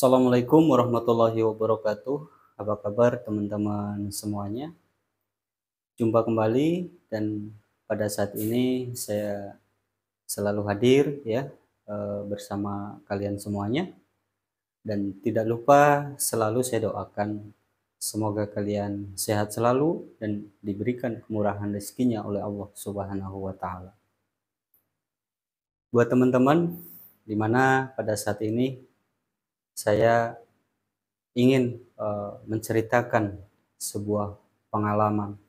Assalamualaikum warahmatullahi wabarakatuh. Apa kabar teman-teman semuanya? Jumpa kembali dan pada saat ini saya selalu hadir ya bersama kalian semuanya dan tidak lupa selalu saya doakan semoga kalian sehat selalu dan diberikan kemurahan rezekinya oleh Allah Subhanahu wa taala. Buat teman-teman di mana pada saat ini saya ingin menceritakan sebuah pengalaman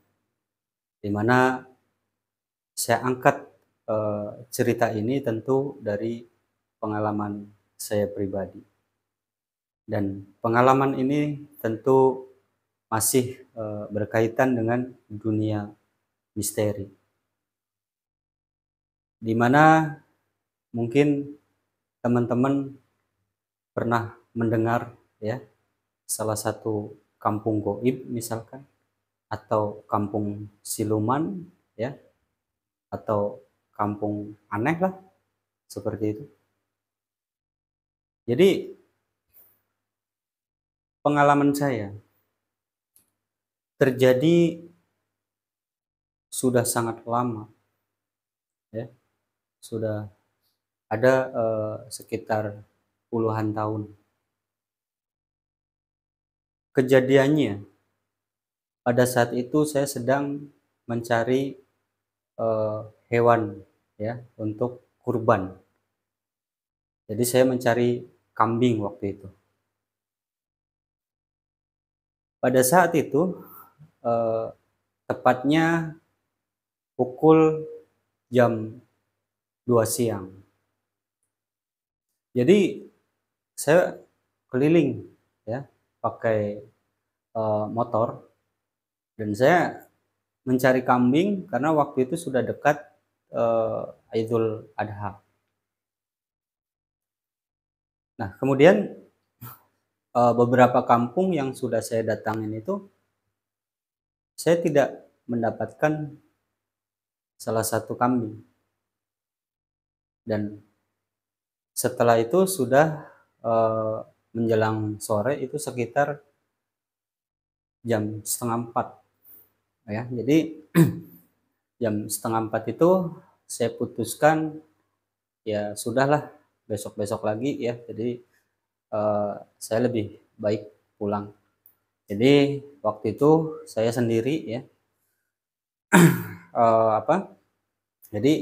di mana saya angkat cerita ini tentu dari pengalaman saya pribadi dan pengalaman ini tentu masih berkaitan dengan dunia misteri di mana mungkin teman-teman pernah mendengar ya salah satu kampung goib misalkan atau kampung siluman ya atau kampung aneh lah seperti itu. Jadi pengalaman saya terjadi sudah sangat lama ya, sudah ada sekitar puluhan tahun. Kejadiannya pada saat itu saya sedang mencari eh, hewan ya untuk kurban. Jadi saya mencari kambing waktu itu. Pada saat itu eh, tepatnya pukul jam 2 siang. Jadi saya keliling ya pakai motor dan saya mencari kambing karena waktu itu sudah dekat Idul Adha. Nah, kemudian beberapa kampung yang sudah saya datangin itu saya tidak mendapatkan salah satu kambing. Dan setelah itu sudah menjelang sore itu sekitar jam setengah 4 ya. Jadi jam setengah 4 itu saya putuskan ya sudahlah besok-besok lagi ya. Jadi saya lebih baik pulang. Jadi waktu itu saya sendiri ya jadi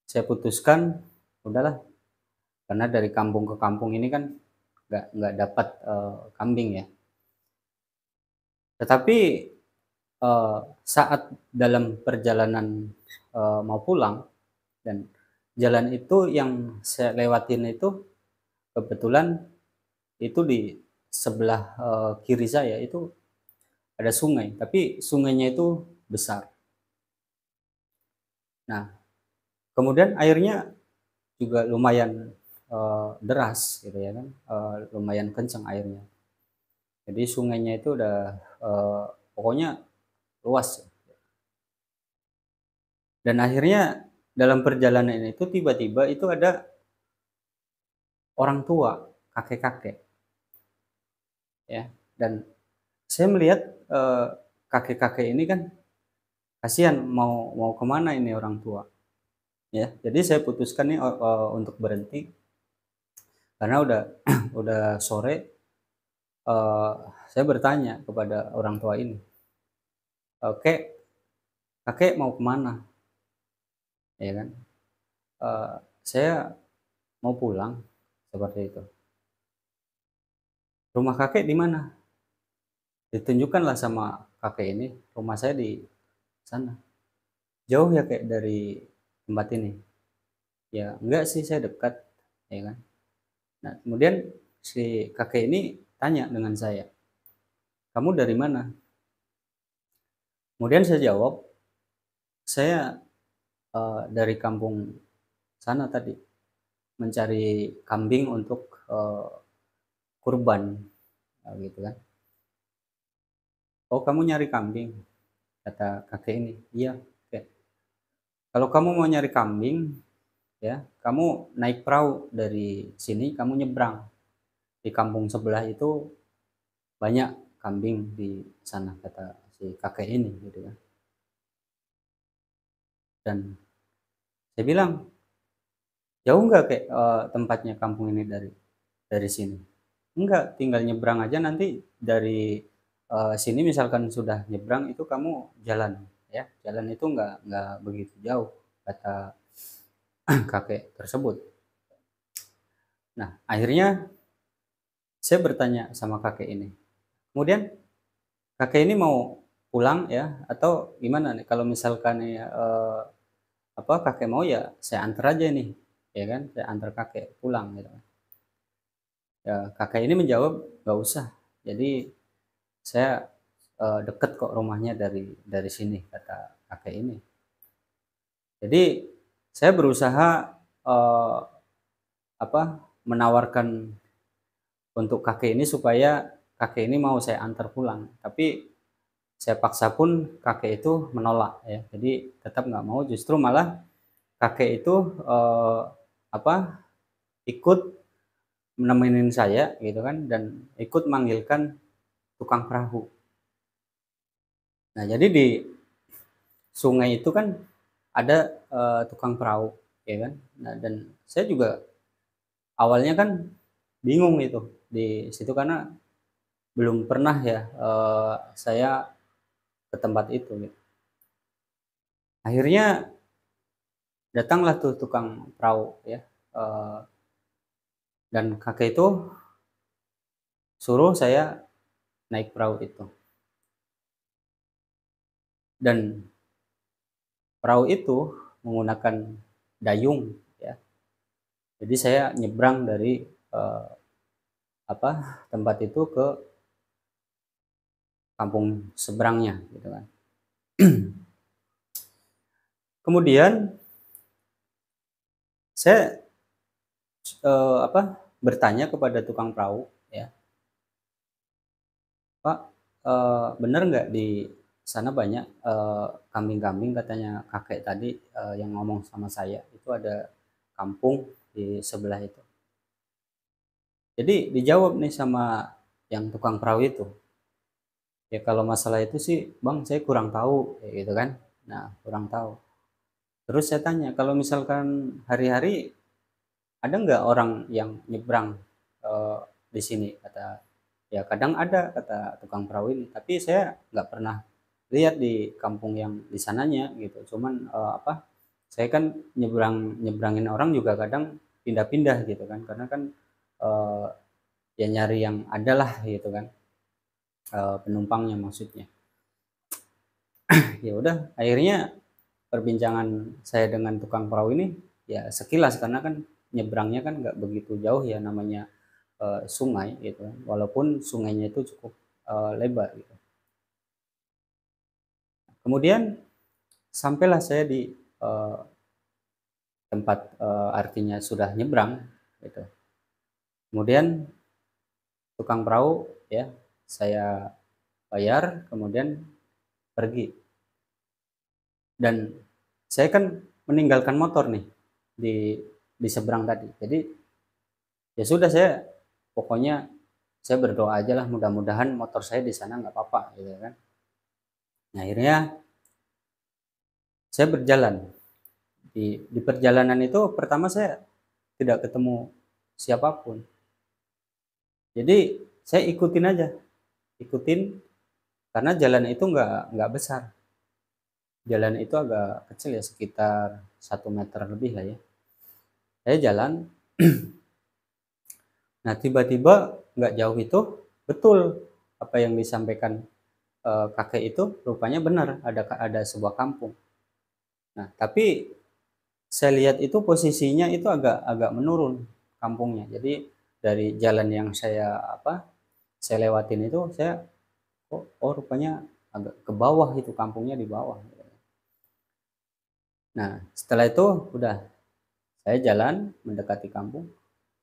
saya putuskan udahlah karena dari kampung ke kampung ini kan nggak dapat kambing ya. Tetapi saat dalam perjalanan mau pulang dan jalan itu yang saya lewatin itu kebetulan itu di sebelah kiri saya itu ada sungai, tapi sungainya itu besar. Nah, kemudian airnya juga lumayan deras gitu ya kan, lumayan kencang airnya. Jadi sungainya itu udah pokoknya luas. Dan akhirnya dalam perjalanan itu tiba-tiba itu ada orang tua, kakek-kakek ya. Dan saya melihat kakek-kakek ini kan kasihan mau mau kemana ini orang tua ya. Jadi saya putuskan nih untuk berhenti karena udah udah sore. Saya bertanya kepada orang tua ini, "Kek, kakek mau kemana?" Ya kan? Saya mau pulang seperti itu. "Rumah kakek di mana?" Ditunjukkanlah sama kakek ini, "Rumah saya di sana." "Jauh ya kek dari tempat ini?" "Ya enggak sih, saya dekat." Ya kan? Nah, kemudian si kakek ini tanya dengan saya, "Kamu dari mana?" Kemudian saya jawab, "Saya dari kampung sana tadi, mencari kambing untuk kurban." Gitu kan. "Oh, kamu nyari kambing?" Kata kakek ini. "Iya, kek. Kalau kamu mau nyari kambing, ya, kamu naik perahu dari sini, kamu nyebrang. di kampung sebelah itu banyak kambing di sana, kata si kakek ini gitu kan. Dan saya bilang, jauh nggak kayak tempatnya kampung ini dari sini? Enggak, tinggal nyebrang aja nanti dari sini misalkan sudah nyebrang itu kamu jalan ya. Jalan itu nggak begitu jauh, kata kakek tersebut. Nah, akhirnya saya bertanya sama kakek ini. Kemudian kakek ini mau pulang ya atau gimana nih? Kalau misalkan ya, kakek mau ya saya antar aja nih, ya kan? Saya antar kakek pulang gitu. Ya, kakek ini menjawab nggak usah. Jadi saya deket kok rumahnya dari sini, kata kakek ini. Jadi saya berusaha eh, menawarkan untuk kakek ini supaya kakek ini mau saya antar pulang. Tapi saya paksa pun kakek itu menolak ya. Jadi tetap nggak mau. Justru malah kakek itu apa ikut menemenin saya gitu kan dan ikut manggilkan tukang perahu. Nah jadi di sungai itu kan ada tukang perahu ya kan. Nah dan saya juga awalnya kan bingung itu di situ karena belum pernah ya saya ke tempat itu gitu. Akhirnya datanglah tuh tukang perahu ya, eh, dan kakek itu suruh saya naik perahu itu. Dan perahu itu menggunakan dayung ya. Jadi saya nyebrang dari eh, tempat itu ke kampung seberangnya gitu kan. Kemudian saya bertanya kepada tukang perahu ya, Pak, bener nggak di sana banyak kambing-kambing, katanya kakek tadi yang ngomong sama saya itu ada kampung di sebelah itu. Jadi dijawab nih sama yang tukang perahu itu, ya kalau masalah itu sih bang saya kurang tahu kayak gitu kan. Nah kurang tahu. Terus saya tanya kalau misalkan hari-hari ada nggak orang yang nyebrang eh, di sini, kata ya kadang ada, kata tukang perahu ini, tapi saya nggak pernah lihat di kampung yang di sananya gitu. Cuman saya kan nyebrangin orang juga kadang pindah-pindah gitu kan, karena kan eh, ya nyari yang ada lah gitu kan, penumpangnya maksudnya. Ya udah akhirnya perbincangan saya dengan tukang perahu ini ya sekilas, karena kan nyebrangnya kan nggak begitu jauh ya, namanya sungai gitu kan. Walaupun sungainya itu cukup lebar gitu. Kemudian sampailah saya di eh, tempat artinya sudah nyebrang gitu. Kemudian tukang perahu ya saya bayar, kemudian pergi. Dan saya kan meninggalkan motor nih di seberang tadi. Jadi ya sudah, saya pokoknya saya berdoa aja lah, mudah-mudahan motor saya di sana nggak apa-apa gitu kan. Nah, akhirnya saya berjalan di perjalanan itu, pertama saya tidak ketemu siapapun. Jadi saya ikutin aja, ikutin, karena jalan itu nggak besar. Jalan itu agak kecil ya, sekitar 1 meter lebih lah ya. Saya jalan. Nah tiba-tiba nggak jauh itu betul apa yang disampaikan kakek itu, rupanya benar, ada sebuah kampung. Nah tapi saya lihat itu posisinya itu agak agak menurun kampungnya. Jadi dari jalan yang saya lewatin itu, saya oh rupanya agak ke bawah, itu kampungnya di bawah. Nah setelah itu udah saya jalan mendekati kampung.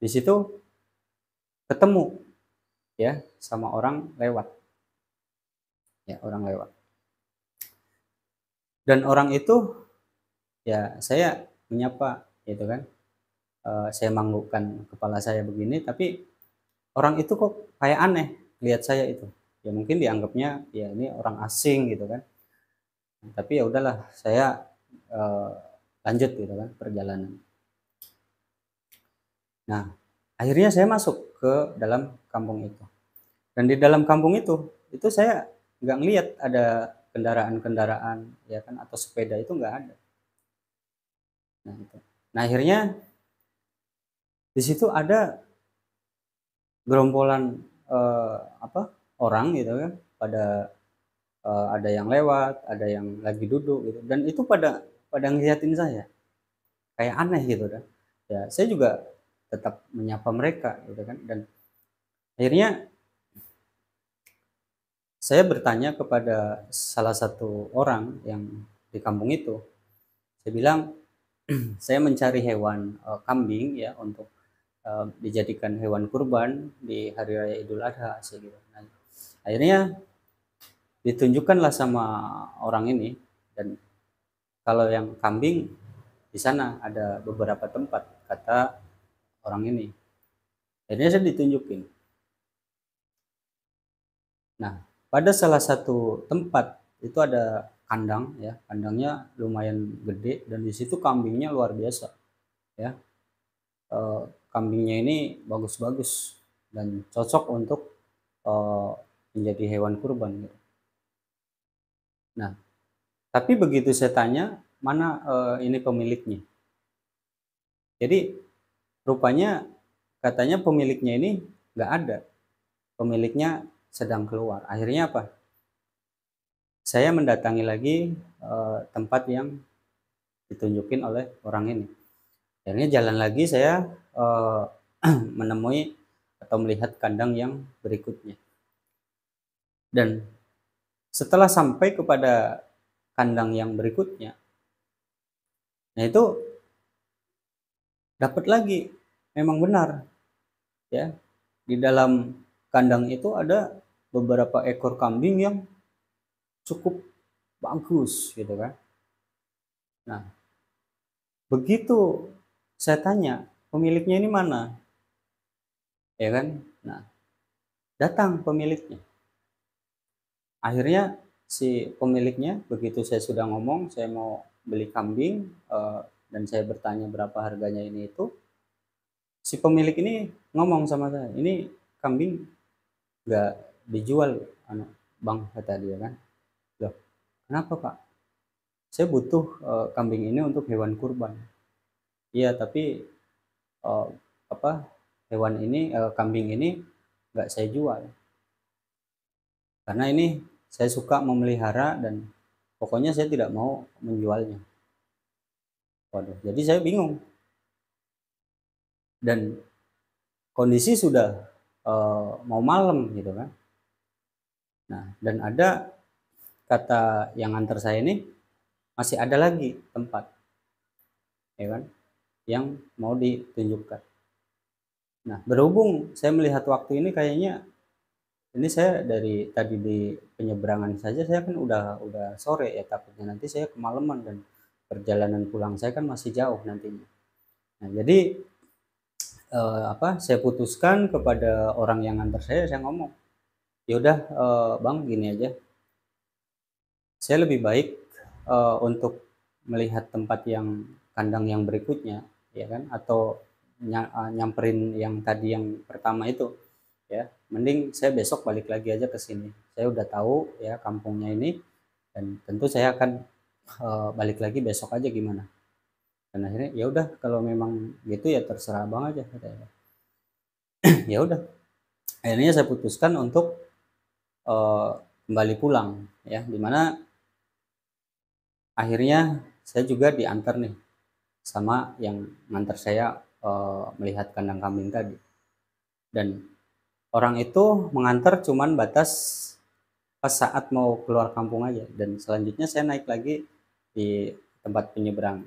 Di situ ketemu ya sama orang lewat, ya orang lewat. Dan orang itu ya saya menyapa gitu kan. Saya manggukkan kepala saya begini, tapi orang itu kok kayak aneh lihat saya itu. Ya mungkin dianggapnya ya ini orang asing gitu kan. Tapi ya udahlah, saya eh, lanjut gitu kan perjalanan. Nah, akhirnya saya masuk ke dalam kampung itu. Dan di dalam kampung itu saya nggak ngelihat ada kendaraan-kendaraan ya kan atau sepeda itu nggak ada. Nah, itu. Nah, akhirnya di situ ada gerombolan apa orang gitu kan, pada ada yang lewat, ada yang lagi duduk gitu. Dan itu pada pada ngeliatin saya kayak aneh gitu kan. Ya, saya juga tetap menyapa mereka gitu kan. Dan akhirnya saya bertanya kepada salah satu orang yang di kampung itu. Saya bilang, saya mencari hewan kambing ya untuk dijadikan hewan kurban di hari raya Idul Adha sih gitu. Nah, akhirnya ditunjukkanlah sama orang ini, dan kalau yang kambing di sana ada beberapa tempat kata orang ini. Akhirnya saya ditunjukin. Nah, pada salah satu tempat itu ada kandang ya, kandangnya lumayan gede dan di situ kambingnya luar biasa ya. Eh, Kambingnya ini bagus-bagus dan cocok untuk eh, menjadi hewan kurban gitu. Nah, tapi begitu saya tanya mana ini pemiliknya. Jadi rupanya katanya pemiliknya ini nggak ada, pemiliknya sedang keluar. Akhirnya apa? Saya mendatangi lagi tempat yang ditunjukin oleh orang ini. Akhirnya jalan lagi saya eh, menemui atau melihat kandang yang berikutnya. Dan setelah sampai kepada kandang yang berikutnya, nah itu dapat lagi, memang benar ya, di dalam kandang itu ada beberapa ekor kambing yang cukup bagus gitu kan. Nah, begitu saya tanya pemiliknya ini mana, ya kan? Nah, datang pemiliknya. Akhirnya si pemiliknya begitu saya sudah ngomong saya mau beli kambing dan saya bertanya berapa harganya ini itu, si pemilik ini ngomong sama saya, ini kambing nggak dijual, anu, bang, kata dia kan. Loh, kenapa pak? Saya butuh kambing ini untuk hewan kurban. Iya, tapi eh, apa, hewan ini kambing ini nggak saya jual karena ini saya suka memelihara dan pokoknya saya tidak mau menjualnya. Waduh, jadi saya bingung dan kondisi sudah mau malam gitu kan. Nah, dan ada kata yang antar saya ini masih ada lagi tempat, ya kan, yang mau ditunjukkan. Nah, berhubung saya melihat waktu ini kayaknya ini saya dari tadi di penyeberangan saja saya kan udah sore ya, takutnya nanti saya kemalaman dan perjalanan pulang saya kan masih jauh nantinya. Nah, jadi apa, saya putuskan kepada orang yang antar saya ngomong, ya udah bang, gini aja, saya lebih baik untuk melihat tempat yang kandang yang berikutnya, ya kan, atau nyamperin yang tadi yang pertama itu ya, mending saya besok balik lagi aja ke sini, saya udah tahu ya kampungnya ini dan tentu saya akan balik lagi besok aja, gimana. Dan akhirnya ya udah kalau memang gitu ya terserah bang aja katanya. Ya udah, akhirnya saya putuskan untuk eh, kembali pulang ya, dimana akhirnya saya juga diantar nih sama yang ngantar saya melihat kandang kambing tadi. Dan orang itu mengantar cuman batas pas saat mau keluar kampung aja, dan selanjutnya saya naik lagi di tempat penyeberangan.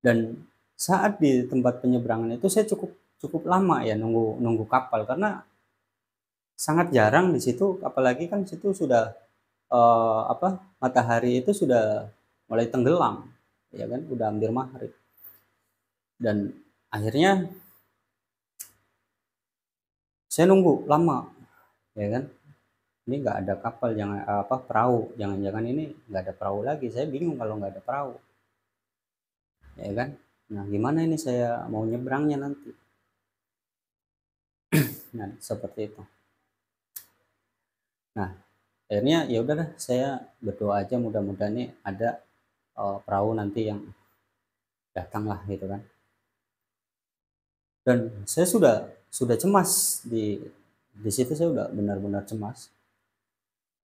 Dan saat di tempat penyeberangan itu saya cukup cukup lama ya nunggu nunggu kapal karena sangat jarang di situ, apalagi kan situ sudah apa, matahari itu sudah mulai tenggelam ya kan, udah hampir maghrib. Dan akhirnya Saya nunggu lama, ya kan. Ini nggak ada kapal, jangan apa perahu, jangan-jangan ini nggak ada perahu lagi. Saya bingung kalau nggak ada perahu, ya kan. Nah, gimana ini saya mau nyebrangnya nanti? Nah, seperti itu. Nah, akhirnya ya udahlah, saya berdoa aja mudah-mudahan nih ada perahu nanti yang datang lah gitu kan. Dan saya sudah cemas di situ, saya udah benar-benar cemas.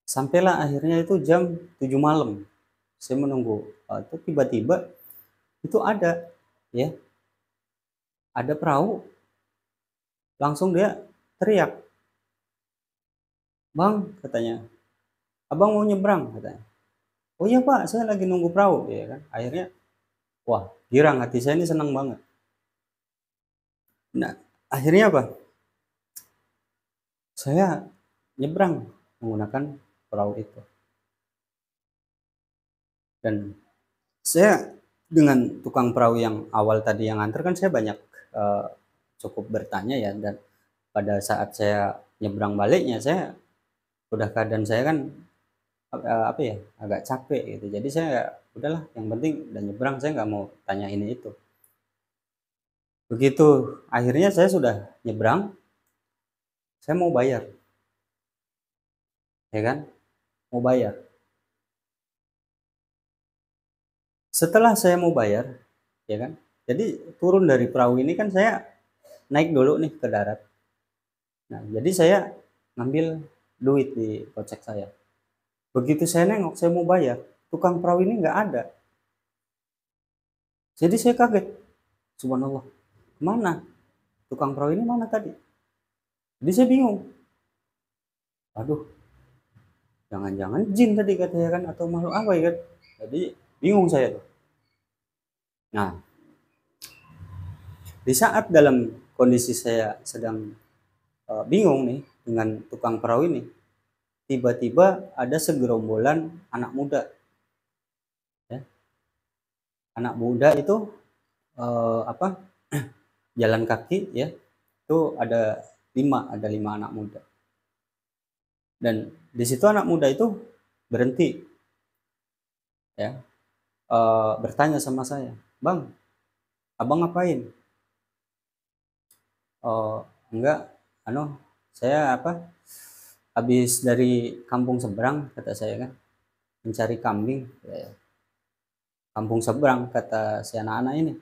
Sampailah akhirnya itu jam 7 malam. Saya menunggu, itu tiba-tiba itu ada, ya, ada perahu, langsung dia teriak, "Bang," katanya, "Abang mau nyebrang?" katanya. "Oh iya Pak, saya lagi nunggu perahu," ya kan. Akhirnya, wah, girang, hati saya ini senang banget. Nah, akhirnya apa? Saya nyebrang menggunakan perahu itu. Dan saya dengan tukang perahu yang awal tadi yang nganter kan saya banyak, eee, cukup bertanya ya, dan pada saat saya nyebrang baliknya saya udah keadaan saya kan, apa ya, agak capek gitu. Jadi saya udahlah, yang penting udah nyebrang, saya nggak mau tanya ini itu. Begitu akhirnya saya sudah nyebrang, saya mau bayar, ya kan, mau bayar. Setelah saya mau bayar, ya kan, jadi turun dari perahu ini kan saya naik dulu nih ke darat. Nah, jadi saya ngambil duit di kocek saya. Begitu saya nengok, saya mau bayar, tukang perahu ini nggak ada. Jadi saya kaget, subhanallah, mana tukang perahu ini mana tadi? Jadi saya bingung, aduh, jangan-jangan jin tadi katanya kan, atau makhluk apa ya kan? Jadi bingung saya tuh. Nah, di saat dalam kondisi saya sedang bingung nih dengan tukang perahu ini, tiba-tiba ada segerombolan anak muda, ya. Anak muda itu apa, jalan kaki, ya, itu ada lima anak muda. Dan di situ anak muda itu berhenti, ya, bertanya sama saya, "Bang, abang ngapain?" "Oh, enggak, anu, saya apa, habis dari kampung seberang," kata saya kan, "mencari kambing." Ya, "Kampung seberang," kata si anak-anak ini.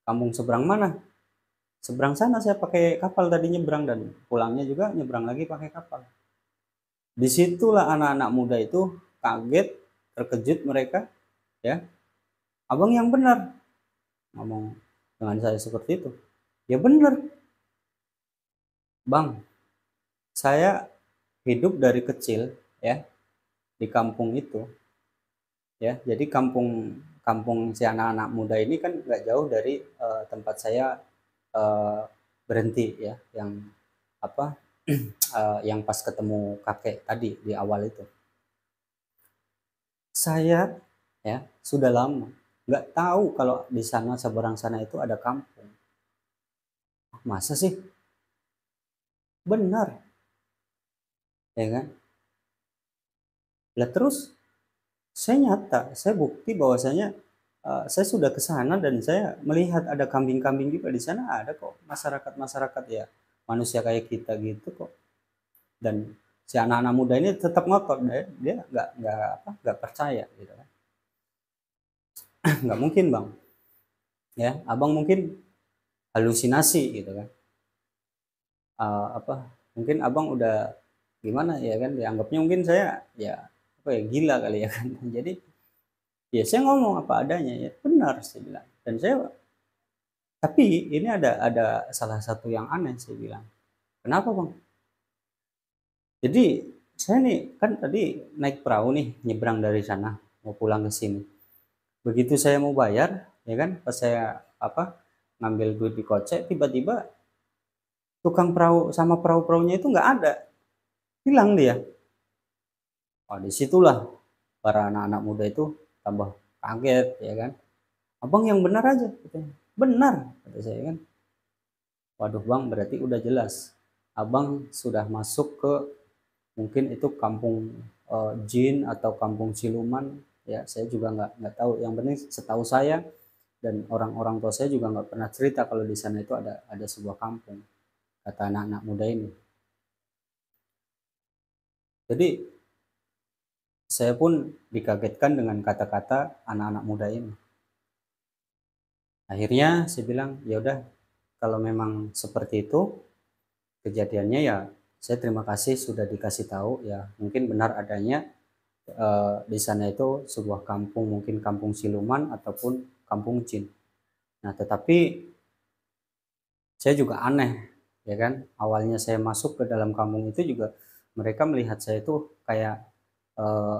"Kampung seberang mana?" "Seberang sana, saya pakai kapal tadi nyebrang, dan pulangnya juga nyebrang lagi pakai kapal." Disitulah anak-anak muda itu kaget, terkejut mereka, ya. "Abang yang benar," ngomong dengan saya seperti itu. "Ya benar, Bang. Saya hidup dari kecil, ya, di kampung itu, ya. Jadi kampung kampung si anak-anak muda ini kan nggak jauh dari tempat saya eh, berhenti, ya, yang apa, yang pas ketemu kakek tadi di awal itu. Saya, ya, sudah lama nggak tahu kalau di sana seberang sana itu ada kampung. Masa sih? Benar, ya kan? Lah terus saya nyata, saya bukti bahwasanya saya sudah ke sana dan saya melihat ada kambing-kambing juga di sana, ada kok masyarakat-masyarakat, ya, manusia kayak kita gitu kok. Dan si anak-anak muda ini tetap ngotot, dia nggak percaya gitu kan. Nggak mungkin bang, ya, abang mungkin halusinasi gitu kan. Apa, mungkin abang udah gimana ya kan, dianggapnya mungkin saya, ya, apa ya, gila kali ya kan. Jadi ya saya ngomong apa adanya, ya benar saya bilang. Dan saya, tapi ini ada salah satu yang aneh, saya bilang. "Kenapa bang?" Jadi saya nih kan tadi naik perahu nih, nyebrang dari sana mau pulang ke sini. Begitu saya mau bayar, ya kan, pas saya apa, ngambil duit di kocek, tiba-tiba tukang perahu sama perahu-perahunya itu nggak ada, hilang dia. Oh, disitulah para anak-anak muda itu tambah kaget, ya kan. "Abang yang benar aja," katanya. "Benar," kata saya kan. "Waduh bang, berarti udah jelas. abang sudah masuk ke mungkin itu kampung jin atau kampung siluman, ya saya juga nggak tahu. Yang penting setahu saya dan orang-orang tua saya juga nggak pernah cerita kalau di sana itu ada sebuah kampung, kata anak-anak muda ini. Jadi saya pun dikagetkan dengan kata-kata anak-anak muda ini. Akhirnya saya bilang, ya udah kalau memang seperti itu kejadiannya, ya saya terima kasih sudah dikasih tahu, ya mungkin benar adanya di sana itu sebuah kampung, mungkin kampung siluman ataupun kampung jin. Nah, tetapi saya juga aneh, ya kan? Awalnya saya masuk ke dalam kampung itu juga mereka melihat saya itu kayak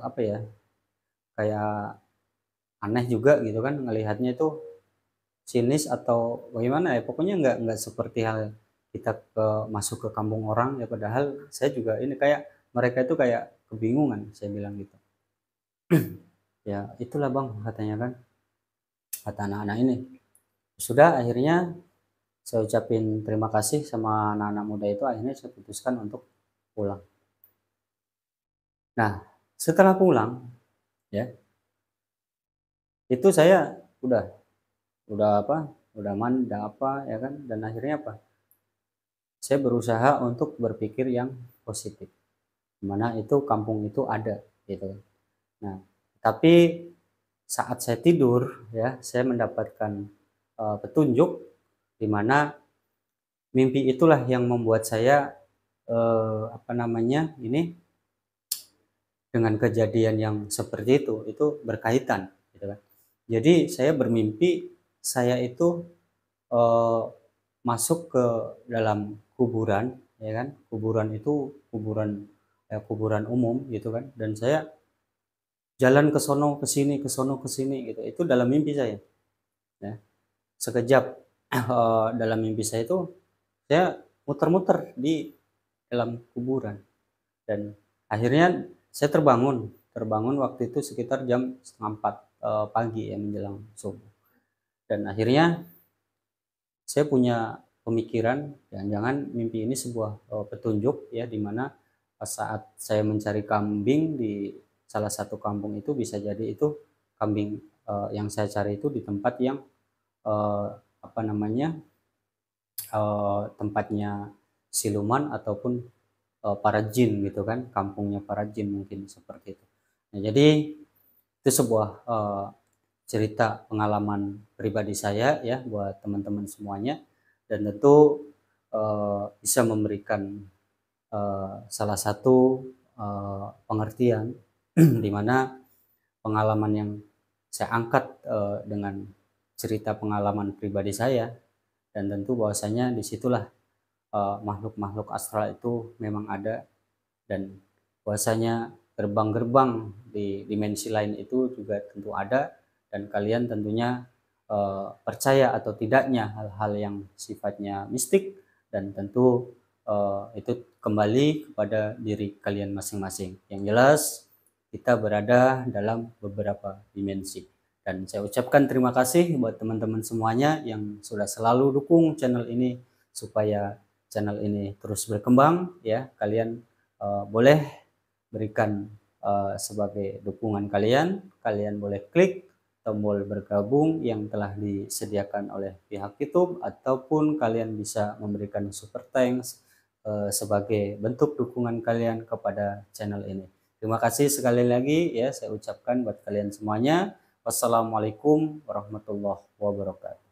apa ya? Kayak aneh juga gitu kan, ngelihatnya itu sinis atau bagaimana ya? Pokoknya nggak seperti hal kita masuk ke kampung orang ya. Padahal saya juga ini kayak mereka itu kayak kebingungan, saya bilang gitu. Ya itulah bang, katanya kan, kata anak-anak ini. Sudah, akhirnya saya ucapin terima kasih sama anak-anak muda itu, akhirnya saya putuskan untuk pulang. Nah, setelah pulang, ya, itu saya udah udah apa, udah mandi apa, ya kan, dan akhirnya apa? Saya berusaha untuk berpikir yang positif, mana itu kampung itu ada, gitu kan. Nah, tapi saat saya tidur, ya, saya mendapatkan petunjuk di mana mimpi itulah yang membuat saya apa namanya ini dengan kejadian yang seperti itu berkaitan, gitu kan. Jadi saya bermimpi saya itu eh, masuk ke dalam kuburan, ya kan. Kuburan itu kuburan, kuburan umum gitu kan. Dan saya jalan ke sono ke sono ke sini gitu. Itu dalam mimpi saya. Ya. Sekejap dalam mimpi saya itu saya muter-muter di dalam kuburan, dan akhirnya saya terbangun waktu itu sekitar jam setengah 4 pagi, ya, menjelang subuh. Dan akhirnya saya punya pemikiran, jangan-jangan mimpi ini sebuah petunjuk, ya, di mana saat saya mencari kambing di salah satu kampung itu bisa jadi itu kambing yang saya cari itu di tempat yang eh, apa namanya tempatnya siluman ataupun para jin gitu kan, kampungnya para jin mungkin seperti itu. Nah, jadi itu sebuah cerita pengalaman pribadi saya, ya, buat teman-teman semuanya, dan tentu bisa memberikan salah satu pengertian di mana pengalaman yang saya angkat dengan cerita pengalaman pribadi saya, dan tentu bahwasanya disitulah makhluk-makhluk astral itu memang ada, dan bahwasanya gerbang-gerbang di dimensi lain itu juga tentu ada, dan kalian tentunya percaya atau tidaknya hal-hal yang sifatnya mistik, dan tentu itu kembali kepada diri kalian masing-masing. Yang jelas kita berada dalam beberapa dimensi. Dan saya ucapkan terima kasih buat teman-teman semuanya yang sudah selalu dukung channel ini supaya channel ini terus berkembang, ya. Kalian boleh berikan sebagai dukungan kalian. Kalian boleh klik tombol bergabung yang telah disediakan oleh pihak YouTube, ataupun kalian bisa memberikan super thanks sebagai bentuk dukungan kalian kepada channel ini. Terima kasih sekali lagi, ya, saya ucapkan buat kalian semuanya. Wassalamualaikum warahmatullahi wabarakatuh.